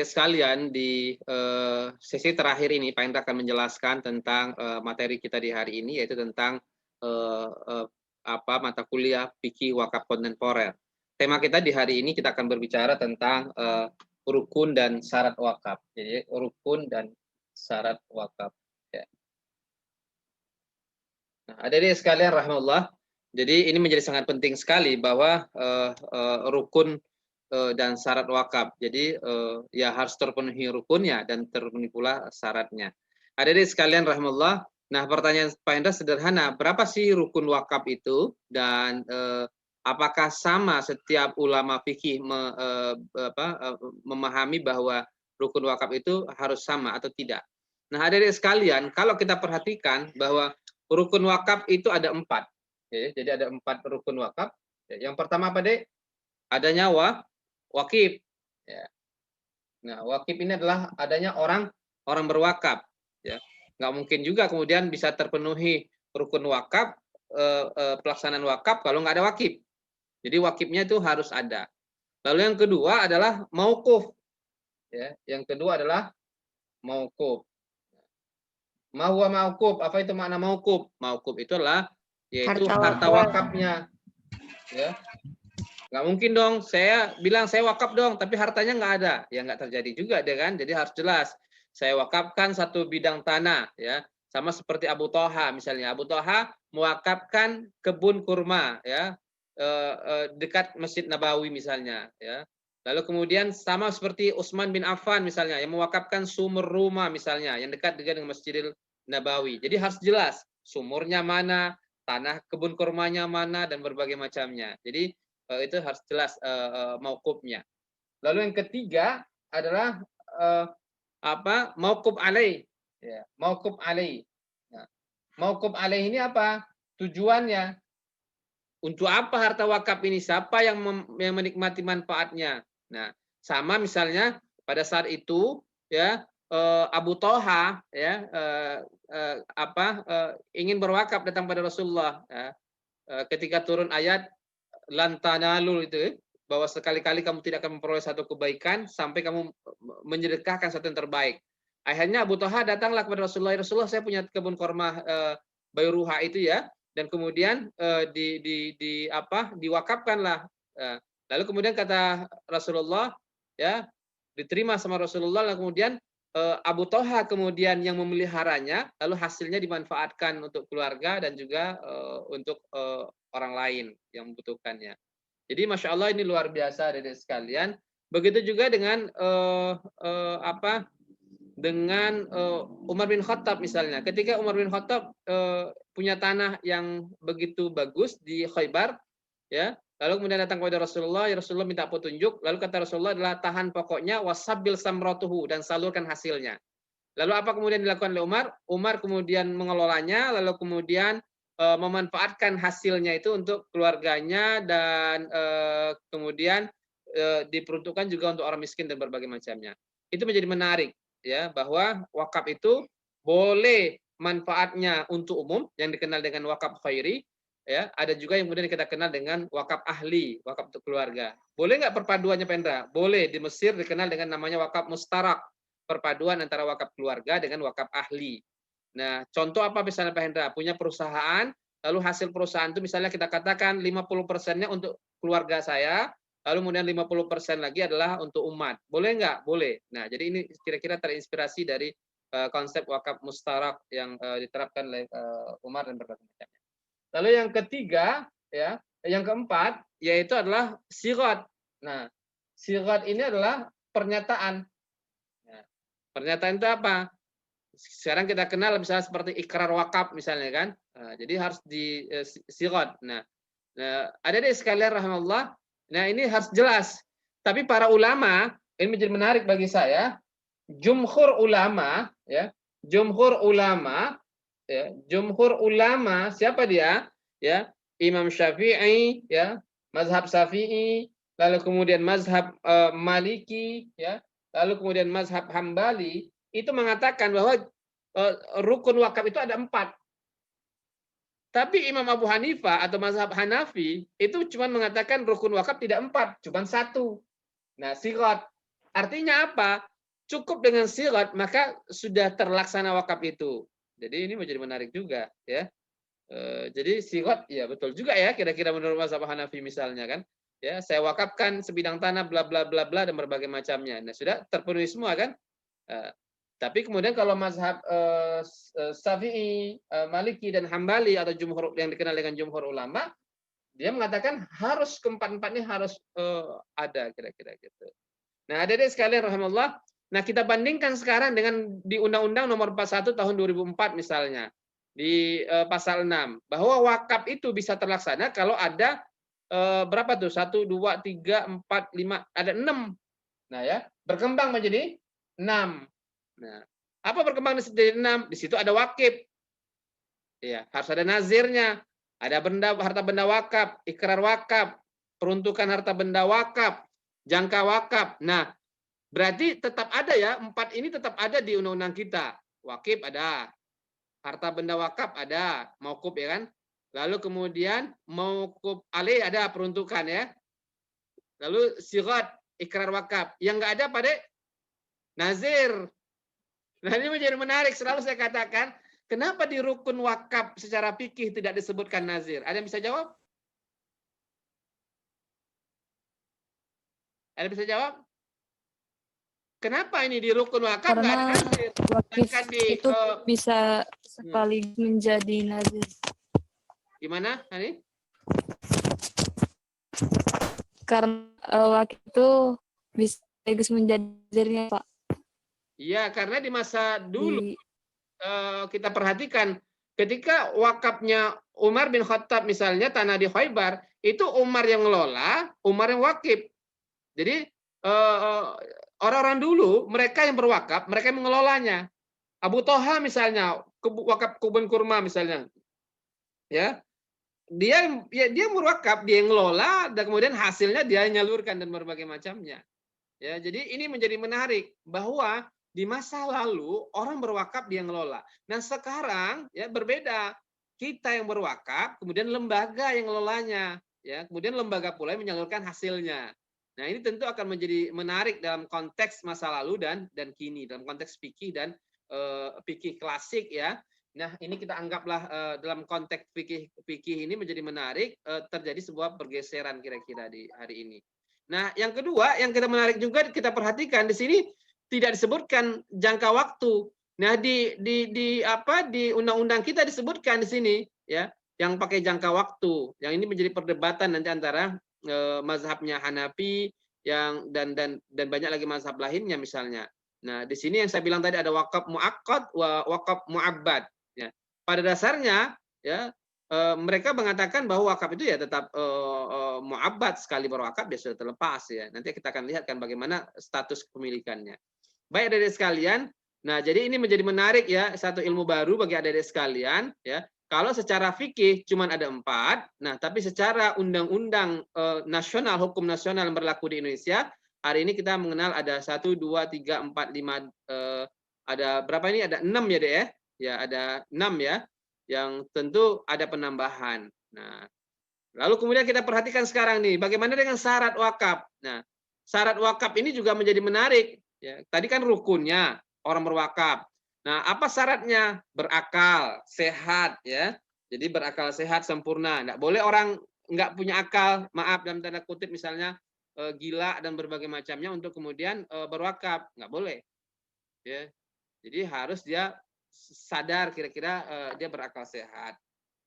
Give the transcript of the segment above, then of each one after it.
sekalian, di sesi terakhir ini Pak Indra akan menjelaskan tentang materi kita di hari ini, yaitu tentang mata kuliah fikih wakaf kontemporer. Tema kita di hari ini kita akan berbicara tentang rukun dan syarat wakaf. Jadi rukun dan syarat wakaf. Ya. Nah, hadirin sekalian rahmatullah. Jadi ini menjadi sangat penting sekali bahwa rukun dan syarat wakaf. Jadi ya harus terpenuhi rukunnya dan terpenuhi pula syaratnya. Hadirin sekalian rahmatullah. Nah, pertanyaan Pak Hendra sederhana, berapa sih rukun wakaf itu dan apakah sama setiap ulama fikih memahami bahwa rukun wakaf itu harus sama atau tidak? Nah, hadirin sekalian, kalau kita perhatikan bahwa rukun wakaf itu ada 4. Ya, jadi ada 4 rukun wakaf. Yang pertama apa, Dek? Adanya wakif. Ya. Nah, wakif ini adalah adanya orang berwakaf. Ya. Nggak mungkin juga kemudian bisa terpenuhi rukun wakaf, pelaksanaan wakaf kalau nggak ada wakif. Jadi wakifnya itu harus ada. Lalu yang kedua adalah mauquf. Ya. Yang kedua adalah mauquf. Ma huwa mauquf? Apa itu makna mauquf? Mauquf itu adalah yaitu harta wakafnya. Ya. Nggak mungkin dong saya bilang saya wakaf dong, tapi hartanya nggak ada. Ya nggak terjadi juga deh kan. Jadi harus jelas. Saya wakafkan satu bidang tanah, ya. Sama seperti Abu Thaha misalnya. Abu Thaha mewakafkan kebun kurma, ya, dekat Masjid Nabawi misalnya, ya. Lalu kemudian sama seperti Utsman bin Affan misalnya, yang mewakafkan sumur rumah misalnya, yang dekat dengan Masjidil Nabawi. Jadi harus jelas sumurnya mana, tanah kebun kurmanya mana, dan berbagai macamnya. Jadi itu harus jelas mauqufnya. Lalu yang ketiga adalah mauquf alaih. Ya, mauquf alaih. Nah, mauquf alaih ini apa? Tujuannya untuk apa harta wakaf ini? Siapa yang menikmati manfaatnya? Nah, sama misalnya pada saat itu, ya, Abu Thaha, ya, ingin berwakaf datang pada Rasulullah, ya, ketika turun ayat lan tanalul itu, bahwa sekali-kali kamu tidak akan memperoleh satu kebaikan sampai kamu menyedekahkan satu yang terbaik. Akhirnya Abu Thaha datanglah kepada Rasulullah. Rasulullah, saya punya kebun korma Bayruha itu, ya, dan kemudian diwakafkanlah. Lalu kemudian kata Rasulullah, ya, diterima sama Rasulullah. Lalu kemudian Abu Thaha kemudian yang memeliharanya, lalu hasilnya dimanfaatkan untuk keluarga dan juga untuk orang lain yang membutuhkannya. Jadi Masya Allah ini luar biasa adik-adik sekalian. Begitu juga dengan Umar bin Khattab misalnya. Ketika Umar bin Khattab punya tanah yang begitu bagus di Khaybar, ya, lalu kemudian datang kepada Rasulullah, ya Rasulullah minta petunjuk, lalu kata Rasulullah adalah tahan pokoknya, wasabil samratuhu, dan salurkan hasilnya. Lalu apa kemudian dilakukan oleh Umar? Umar kemudian mengelolanya, lalu kemudian memanfaatkan hasilnya itu untuk keluarganya dan kemudian diperuntukkan juga untuk orang miskin dan berbagai macamnya. Itu menjadi menarik, ya, bahwa wakaf itu boleh manfaatnya untuk umum yang dikenal dengan wakaf khairi, ya, ada juga yang kemudian kita kenal dengan wakaf ahli, wakaf untuk keluarga. Boleh nggak perpaduannya, Pendra? Boleh. Di Mesir dikenal dengan namanya wakaf mustarak, perpaduan antara wakaf keluarga dengan wakaf ahli. Nah, contoh apa misalnya Pak Hendra? Punya perusahaan, lalu hasil perusahaan itu misalnya kita katakan 50%-nya untuk keluarga saya, lalu kemudian 50% lagi adalah untuk umat. Boleh nggak? Boleh. Nah, jadi ini kira-kira terinspirasi dari konsep wakaf mustarak yang diterapkan oleh Umar dan berbagai macamnya. Lalu yang ketiga, ya, yang keempat, yaitu adalah sirat. Nah, sirat ini adalah pernyataan. Nah, pernyataan itu apa? Sekarang kita kenal misalnya seperti ikrar wakaf misalnya kan. Nah, jadi harus di sirat. Nah, ada deh sekalian rahmatullah. Nah, ini harus jelas. Tapi para ulama, ini menjadi menarik bagi saya, jumhur ulama, ya, jumhur ulama, ya, jumhur ulama, siapa dia? Ya, Imam Syafi'i, ya, mazhab Syafi'i, lalu kemudian mazhab Maliki, ya, lalu kemudian mazhab Hambali, itu mengatakan bahwa rukun wakaf itu ada 4. Tapi Imam Abu Hanifah atau mazhab Hanafi itu cuma mengatakan rukun wakaf tidak 4, cuma 1. Nah, sirat. Artinya apa? Cukup dengan sirat maka sudah terlaksana wakaf itu. Jadi ini menjadi menarik juga ya. Jadi sirat ya betul juga ya kira-kira menurut mazhab Hanafi misalnya kan. Ya, saya wakafkan sebidang tanah bla bla bla bla dan berbagai macamnya. Nah, sudah terpenuhi semua kan? Eh, tapi kemudian kalau mazhab Syafi'i, Maliki dan Hambali atau jumhur yang dikenal dengan jumhur ulama, dia mengatakan harus keempat-empat ini harus ada kira-kira gitu. Nah, adik-adik sekalian rahimallah, nah kita bandingkan sekarang dengan di Undang-Undang Nomor 41 Tahun 2004 misalnya di pasal 6 bahwa wakaf itu bisa terlaksana kalau ada berapa tuh? 1 2 3 4 5 ada 6. Nah, ya, berkembang menjadi 6. Nah, apa berkembang menjadi 6? Di situ ada wakif. Ya, harus ada nazirnya, ada benda harta benda wakaf, ikrar wakaf, peruntukan harta benda wakaf, jangka wakaf. Nah, berarti tetap ada ya, 4 ini tetap ada di undang-undang kita. Wakif ada, harta benda wakaf ada, mauquf ya kan? Lalu kemudian mauquf alih ada peruntukan ya. Lalu sigat ikrar wakaf. Yang enggak ada pada nazir. Nah, ini menjadi menarik. Selalu saya katakan, kenapa di rukun wakaf secara fikih tidak disebutkan nazir? Ada yang bisa jawab? Ada yang bisa jawab? Kenapa ini di rukun wakaf nggak ada Karena nazir? wakif Sedangkan di itu bisa sekali menjadi nazir. gimana, Hani? Karena wakif itu bisa sekaligus menjadi nazirnya, Pak. Iya, karena di masa dulu kita perhatikan ketika wakafnya Umar bin Khattab misalnya tanah di Khaybar, itu Umar yang ngelola, Umar yang wakif. Jadi orang-orang dulu mereka yang berwakaf, mereka yang mengelolanya. Abu Toha misalnya, wakaf kebun kurma misalnya, ya dia berwakaf, dia yang ngelola dan kemudian hasilnya dia nyalurkan dan berbagai macamnya. Ya, jadi ini menjadi menarik bahwa di masa lalu orang berwakaf dia ngelola. Nah, sekarang ya berbeda. Kita yang berwakaf, kemudian lembaga yang ngelolanya, ya. Kemudian lembaga pula yang menyalurkan hasilnya. Nah, ini tentu akan menjadi menarik dalam konteks masa lalu dan kini, dalam konteks fikih dan fikih klasik ya. Nah, ini kita anggaplah dalam konteks fikih ini menjadi menarik, terjadi sebuah pergeseran kira-kira di hari ini. Nah, yang kedua yang kita menarik juga kita perhatikan di sini tidak disebutkan jangka waktu. Nah, di undang-undang kita disebutkan di sini ya, yang pakai jangka waktu. Yang ini menjadi perdebatan nanti antara mazhabnya Hanafi yang dan banyak lagi mazhab lainnya misalnya. Nah, di sini yang saya bilang tadi ada wakaf muakkad, wakaf muabbad ya. Pada dasarnya ya mereka mengatakan bahwa wakaf itu ya tetap muabbad, sekali berwakaf dia sudah terlepas ya. Nanti kita akan lihat kan bagaimana status kepemilikannya. Baik adik-adik sekalian, nah jadi ini menjadi menarik ya, satu ilmu baru bagi adik-adik sekalian ya. Kalau secara fikih cuma ada 4, nah tapi secara undang-undang nasional, hukum nasional yang berlaku di Indonesia, hari ini kita mengenal ada 1, 2, 3, 4, 5, ada berapa ini? Ada 6 ya deh ya. Ya ada 6 ya, yang tentu ada penambahan. Nah, lalu kemudian kita perhatikan sekarang nih, bagaimana dengan syarat wakaf? Nah, syarat wakaf ini juga menjadi menarik. Ya, tadi kan rukunnya orang berwakaf. Nah, apa syaratnya? Berakal, sehat, ya. Jadi berakal sehat sempurna. Nggak boleh orang nggak punya akal, maaf dalam tanda kutip misalnya gila dan berbagai macamnya untuk kemudian berwakaf, nggak boleh. Ya, jadi harus dia sadar kira-kira dia berakal sehat.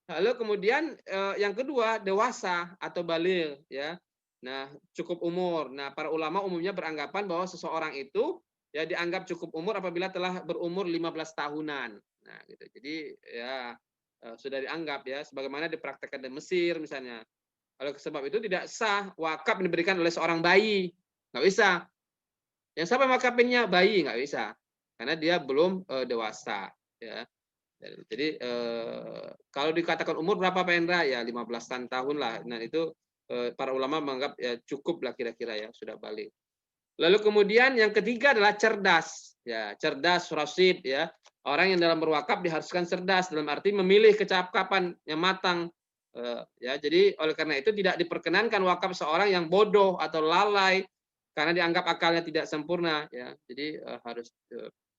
Lalu kemudian yang kedua dewasa atau baligh ya. Nah, cukup umur. Nah, para ulama umumnya beranggapan bahwa seseorang itu ya dianggap cukup umur apabila telah berumur 15 tahunan. Nah, gitu. Jadi ya sudah dianggap ya sebagaimana dipraktekkan di Mesir misalnya. Oleh sebab itu tidak sah wakaf diberikan oleh seorang bayi. Nggak bisa. Yang siapa wakafnya bayi nggak bisa. Karena dia belum dewasa ya. Jadi kalau dikatakan umur berapa Pak Hendra? Ya 15 tahun lah. Nah itu para ulama menganggap ya cukup lah kira-kira ya sudah balik. Lalu kemudian yang ketiga adalah cerdas. Ya cerdas, rasyid ya. Orang yang dalam berwakaf diharuskan cerdas dalam arti memilih kecakapan yang matang. Ya jadi oleh karena itu tidak diperkenankan wakaf seorang yang bodoh atau lalai karena dianggap akalnya tidak sempurna, ya. Jadi harus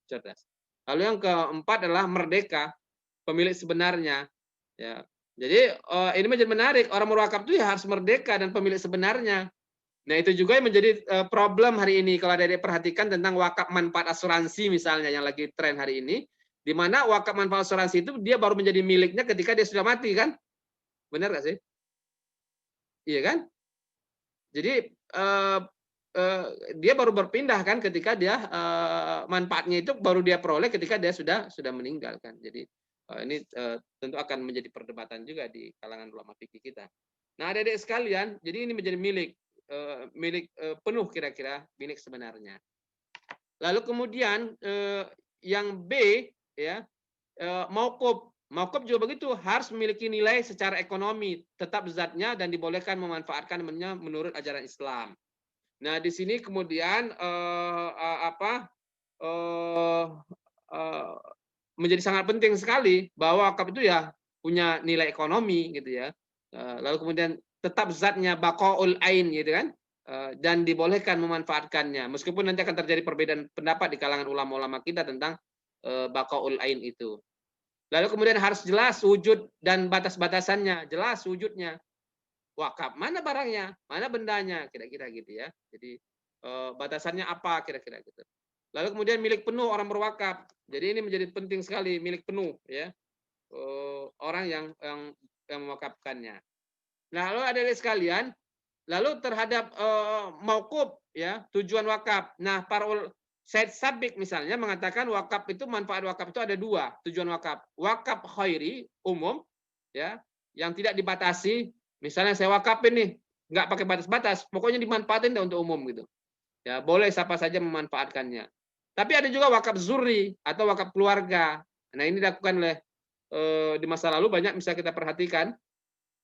cerdas. Lalu yang keempat adalah merdeka, pemilik sebenarnya, ya. Jadi ini menjadi menarik, orang berwakaf itu ya harus merdeka dan pemilik sebenarnya. Nah, itu juga yang menjadi problem hari ini kalau Adik perhatikan tentang wakaf manfaat asuransi misalnya yang lagi tren hari ini, di mana wakaf manfaat asuransi itu dia baru menjadi miliknya ketika dia sudah mati kan? Benar nggak sih? Iya kan? Jadi dia baru berpindah kan ketika dia manfaatnya itu baru dia peroleh ketika dia sudah meninggal kan. Jadi ini tentu akan menjadi perdebatan juga di kalangan ulama fikih kita. Nah, adik-adik sekalian, jadi ini menjadi milik penuh kira-kira milik sebenarnya. Lalu kemudian yang B ya mauquf. Mauquf juga begitu, harus memiliki nilai secara ekonomi, tetap zatnya dan dibolehkan memanfaatkan menurut ajaran Islam. Nah, di sini kemudian menjadi sangat penting sekali bahwa wakaf itu ya punya nilai ekonomi gitu ya. Lalu kemudian tetap zatnya baqaul ain gitu kan. Dan dibolehkan memanfaatkannya meskipun nanti akan terjadi perbedaan pendapat di kalangan ulama-ulama kita tentang baqaul ain itu. Lalu kemudian harus jelas wujud dan batas-batasannya, jelas wujudnya. Wakaf, mana barangnya, mana bendanya, kira-kira gitu ya. Jadi batasannya apa kira-kira gitu. Lalu kemudian milik penuh orang berwakaf. Jadi ini menjadi penting sekali milik penuh ya. Orang yang mewakafkannya. Nah, lalu adik-adik sekalian, lalu terhadap mauquf ya, tujuan wakaf. Nah, Said Sabik misalnya mengatakan wakaf itu manfaat wakaf itu ada dua tujuan wakaf. Wakaf khairi umum ya, yang tidak dibatasi. Misalnya saya wakafin nih, nggak pakai batas-batas, pokoknya dimanfaatin untuk umum gitu. Ya, boleh siapa saja memanfaatkannya. Tapi ada juga wakaf zuri atau wakaf keluarga. Nah, ini dilakukan oleh di masa lalu banyak bisa kita perhatikan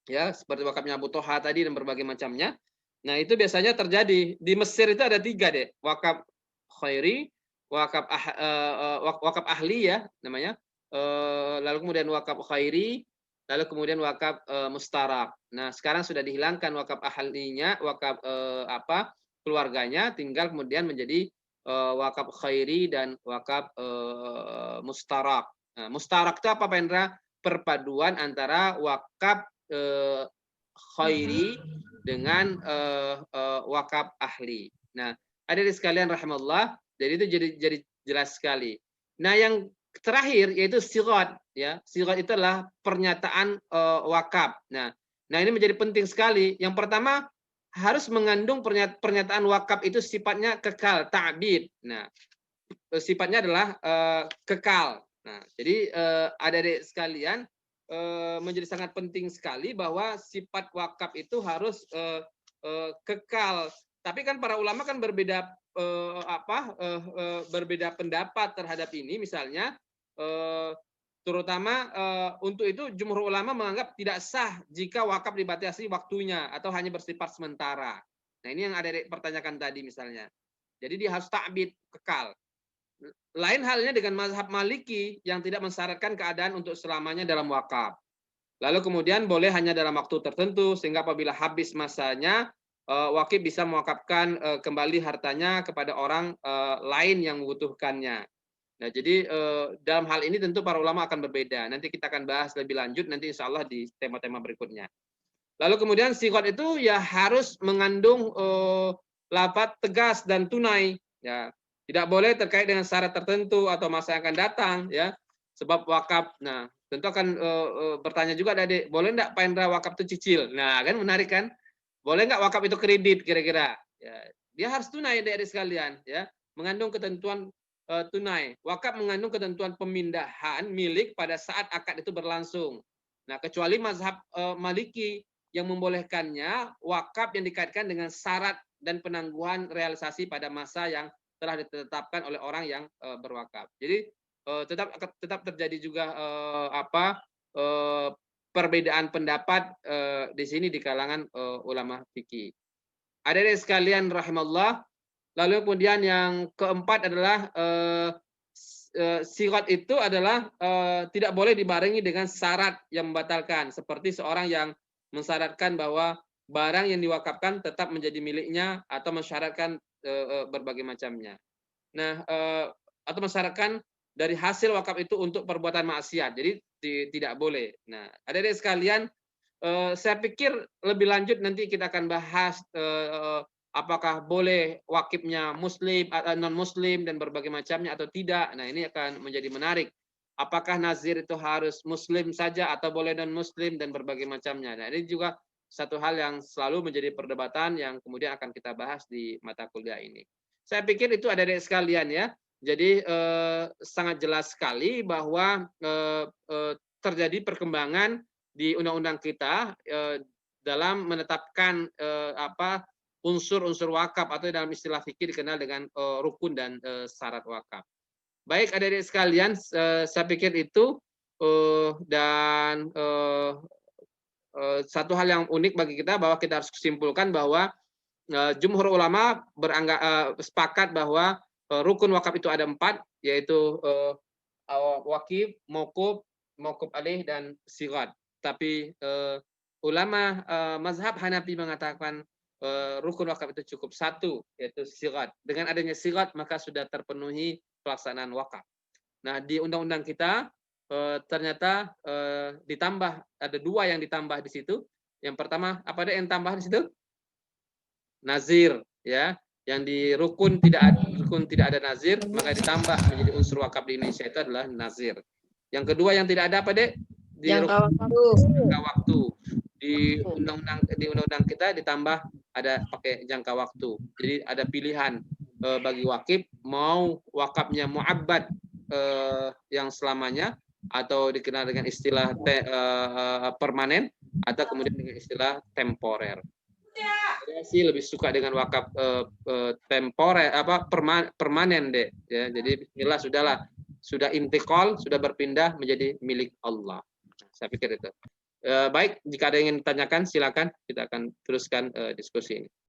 ya, seperti wakafnya Abu Toha tadi dan berbagai macamnya. Nah, itu biasanya terjadi di Mesir itu ada 3 deh, wakaf khairi, wakaf ahli ya namanya, lalu kemudian wakaf khairi, lalu kemudian wakaf mustarak. Nah, sekarang sudah dihilangkan wakaf ahlinya, wakaf keluarganya, tinggal kemudian menjadi wakaf khairi dan wakaf mustarak. Nah, mustarak itu apa, Pak Hendra? Perpaduan antara wakaf khairi dengan wakaf ahli. Nah, hadirin sekalian rahimallah, jadi itu jadi jelas sekali. Nah, yang terakhir yaitu sigat ya. Sigat itu adalah pernyataan wakaf. Nah, ini menjadi penting sekali. Yang pertama harus mengandung pernyataan wakaf itu sifatnya kekal, ta'bid. Nah, sifatnya adalah kekal. Nah, jadi adik-adik sekalian menjadi sangat penting sekali bahwa sifat wakaf itu harus kekal. Tapi kan para ulama kan berbeda berbeda pendapat terhadap ini. Misalnya terutama untuk itu jumhur ulama menganggap tidak sah jika wakaf dibatasi waktunya atau hanya bersifat sementara. Nah, ini yang ada pertanyakan tadi misalnya. Jadi dia harus ta'bid, kekal. Lain halnya dengan mazhab Maliki yang tidak mensyaratkan keadaan untuk selamanya dalam wakaf. Lalu kemudian boleh hanya dalam waktu tertentu sehingga apabila habis masanya wakif bisa mewakafkan kembali hartanya kepada orang lain yang membutuhkannya. Nah, jadi dalam hal ini tentu para ulama akan berbeda. Nanti kita akan bahas lebih lanjut nanti insya Allah di tema-tema berikutnya. Lalu kemudian siqat itu ya harus mengandung lafaz tegas dan tunai. Ya, tidak boleh terkait dengan syarat tertentu atau masa yang akan datang ya. Sebab wakaf. Nah, tentu akan bertanya juga Adik, boleh enggak Pak Hendra wakaf itu cicil? Nah, kan menarik kan? Boleh enggak wakaf itu kredit kira-kira? Ya, dia harus tunai Adik-adik sekalian ya. Mengandung ketentuan tunai. Wakaf mengandung ketentuan pemindahan milik pada saat akad itu berlangsung. Nah, kecuali mazhab Maliki yang membolehkannya wakaf yang dikaitkan dengan syarat dan penangguhan realisasi pada masa yang telah ditetapkan oleh orang yang berwakaf. Jadi tetap terjadi juga perbedaan pendapat di sini di kalangan ulama fikih. Hadirin sekalian rahimallah. Lalu kemudian yang keempat adalah siqat itu adalah tidak boleh dibarengi dengan syarat yang membatalkan, seperti seorang yang mensyaratkan bahwa barang yang diwakafkan tetap menjadi miliknya atau mensyaratkan berbagai macamnya. Nah, atau mensyaratkan dari hasil wakaf itu untuk perbuatan maksiat. Jadi tidak boleh. Nah, adik-adik sekalian, saya pikir lebih lanjut nanti kita akan bahas apakah boleh wakifnya muslim, non muslim dan berbagai macamnya atau tidak. Nah, ini akan menjadi menarik. Apakah nazir itu harus muslim saja atau boleh non muslim dan berbagai macamnya. Nah, ini juga satu hal yang selalu menjadi perdebatan yang kemudian akan kita bahas di mata kuliah ini. Saya pikir itu adik-adik sekalian ya. Jadi sangat jelas sekali bahwa terjadi perkembangan di undang-undang kita dalam menetapkan unsur-unsur wakaf atau dalam istilah fikih dikenal dengan rukun dan syarat wakaf. Baik adik-adik sekalian, saya pikir itu dan satu hal yang unik bagi kita bahwa kita harus simpulkan bahwa jumhur ulama sepakat bahwa rukun wakaf itu ada 4, yaitu wakif, mauquf alaih dan sigat. Tapi ulama mazhab Hanafi mengatakan rukun wakaf itu cukup 1, yaitu sigat. Dengan adanya sigat maka sudah terpenuhi pelaksanaan wakaf. Nah, di undang-undang kita ternyata ditambah, ada 2 yang ditambah di situ. Yang pertama, apa ada yang tambah di situ? Nazir, ya. Yang di rukun tidak ada nazir, maka ditambah menjadi unsur wakaf di Indonesia itu adalah nazir. Yang kedua yang tidak ada apa, Dek? Di Jangka waktu. Di undang-undang kita ditambah ada pakai jangka waktu. Jadi ada pilihan bagi wakif, mau wakafnya mu'abbad yang selamanya atau dikenal dengan istilah permanen atau kemudian dengan istilah temporer. Saya sih lebih suka dengan wakaf temporer permanen, Dek, ya. Jadi bismillah sudah intikal, sudah berpindah menjadi milik Allah. Saya pikir itu. Baik, jika ada yang ingin ditanyakan silakan, kita akan teruskan diskusi ini.